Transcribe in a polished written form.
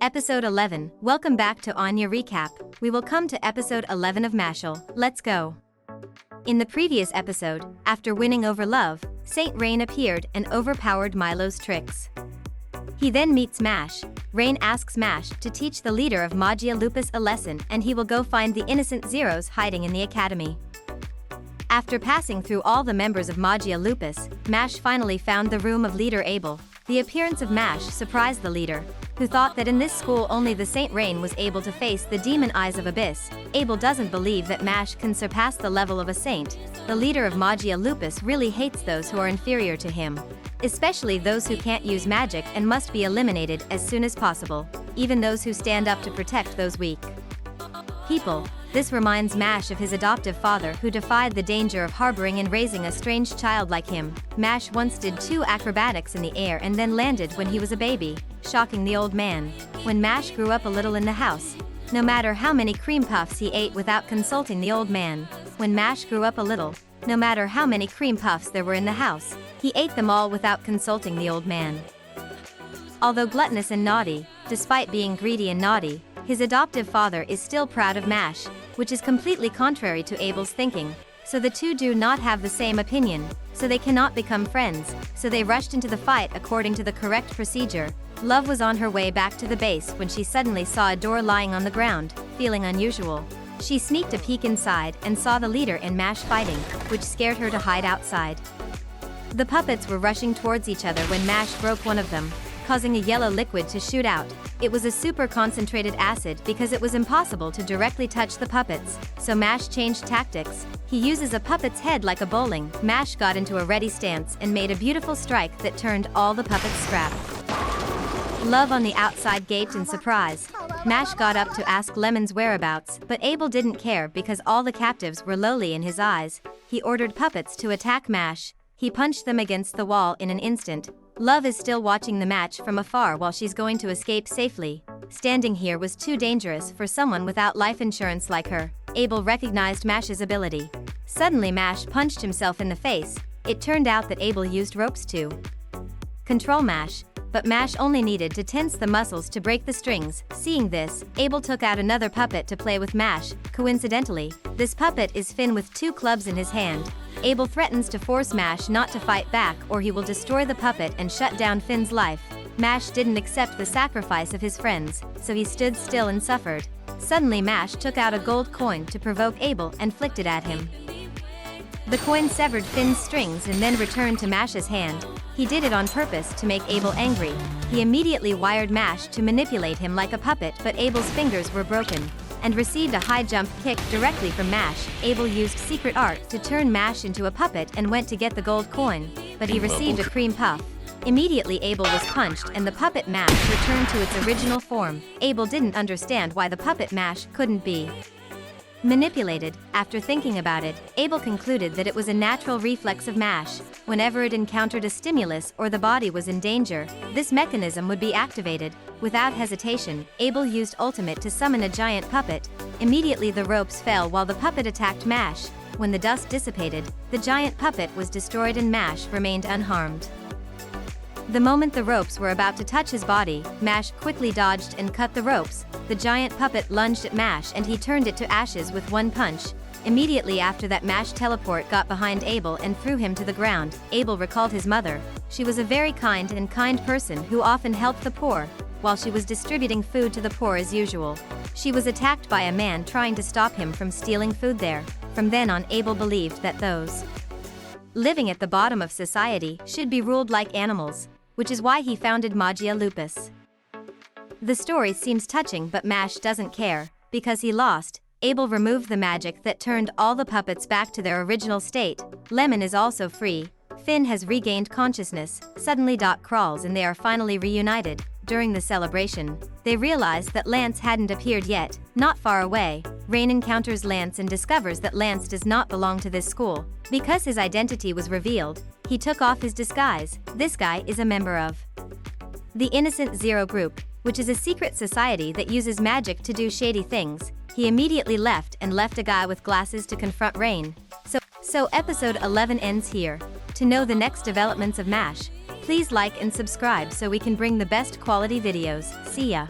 Episode 11. Welcome back to Anya Recap. We will come to episode 11 of Mashle. Let's go. In the previous episode, after winning over Love, Saint Rain appeared and overpowered Milo's tricks. He then meets Mash. Rain asks Mash to teach the leader of Magia Lupus a lesson, and he will go find the innocent Zeros hiding in the academy. After passing through all the members of Magia Lupus, Mash finally found the room of leader Abel. The appearance of Mash surprised the leader, who thought that in this school only the Saint Rain was able to face the demon eyes of Abyss. Abel doesn't believe that Mash can surpass the level of a saint. The leader of Magia Lupus really hates those who are inferior to him, especially those who can't use magic and must be eliminated as soon as possible, even those who stand up to protect those weak people. This reminds Mash of his adoptive father, who defied the danger of harboring and raising a strange child like him. Mash once did 2 acrobatics in the air and then landed when he was a baby, shocking the old man. When Mash grew up a little in the house, no matter how many cream puffs he ate without consulting the old man. When Mash grew up a little, no matter how many cream puffs there were in the house, he ate them all without consulting the old man. Although gluttonous and naughty, despite being greedy and naughty, his adoptive father is still proud of Mash, which is completely contrary to Abel's thinking. So the two do not have the same opinion, so they cannot become friends, so they rushed into the fight according to the correct procedure. Love was on her way back to the base when she suddenly saw a door lying on the ground, feeling unusual. She sneaked a peek inside and saw the leader and Mash fighting, which scared her to hide outside. The puppets were rushing towards each other when Mash broke one of them, causing a yellow liquid to shoot out. It was a super concentrated acid because it was impossible to directly touch the puppets, so Mash changed tactics. He uses a puppet's head like a bowling. Mash got into a ready stance and made a beautiful strike that turned all the puppets scrap. Love on the outside gaped in surprise. Mash got up to ask Lemon's whereabouts, but Abel didn't care because all the captives were lowly in his eyes. He ordered puppets to attack Mash. He punched them against the wall in an instant. Love is still watching the match from afar while she's going to escape safely. Standing here was too dangerous for someone without life insurance like her. Abel recognized Mash's ability. Suddenly Mash punched himself in the face. It turned out that Abel used ropes to control Mash, but Mash only needed to tense the muscles to break the strings. Seeing this, Abel took out another puppet to play with Mash. Coincidentally, this puppet is Finn with 2 clubs in his hand. Abel threatens to force Mash not to fight back or he will destroy the puppet and shut down Finn's life. Mash didn't accept the sacrifice of his friends, so he stood still and suffered. Suddenly Mash took out a gold coin to provoke Abel and flicked it at him. The coin severed Finn's strings and then returned to Mash's hand. He did it on purpose to make Abel angry. He immediately wired Mash to manipulate him like a puppet, but Abel's fingers were broken and received a high jump kick directly from Mash. Abel used secret art to turn Mash into a puppet and went to get the gold coin, but he received a cream puff. Immediately Abel was punched and the puppet Mash returned to its original form. Abel didn't understand why the puppet Mash couldn't be manipulated. After thinking about it, Abel concluded that it was a natural reflex of Mash. Whenever it encountered a stimulus or the body was in danger, this mechanism would be activated. Without hesitation, Abel used Ultimate to summon a giant puppet. Immediately the ropes fell while the puppet attacked Mash. When the dust dissipated, the giant puppet was destroyed and Mash remained unharmed. The moment the ropes were about to touch his body, Mash quickly dodged and cut the ropes. The giant puppet lunged at Mash and he turned it to ashes with one punch. Immediately after that, Mash teleport got behind Abel and threw him to the ground. Abel recalled his mother. She was a very kind person who often helped the poor, while she was distributing food to the poor as usual. She was attacked by a man trying to stop him from stealing food there. From then on, Abel believed that those living at the bottom of society should be ruled like animals, which is why he founded Magia Lupus. The story seems touching, but Mash doesn't care. Because he lost, Abel removed the magic that turned all the puppets back to their original state. Lemon is also free. Finn has regained consciousness. Suddenly Dot crawls and they are finally reunited. During the celebration, they realize that Lance hadn't appeared yet. Not far away, Rain encounters Lance and discovers that Lance does not belong to this school. Because his identity was revealed, he took off his disguise. This guy is a member of the Innocent Zero group, which is a secret society that uses magic to do shady things. He immediately left and left a guy with glasses to confront Rain. So episode 11 ends here. To know the next developments of Mash, please like and subscribe so we can bring the best quality videos. See ya.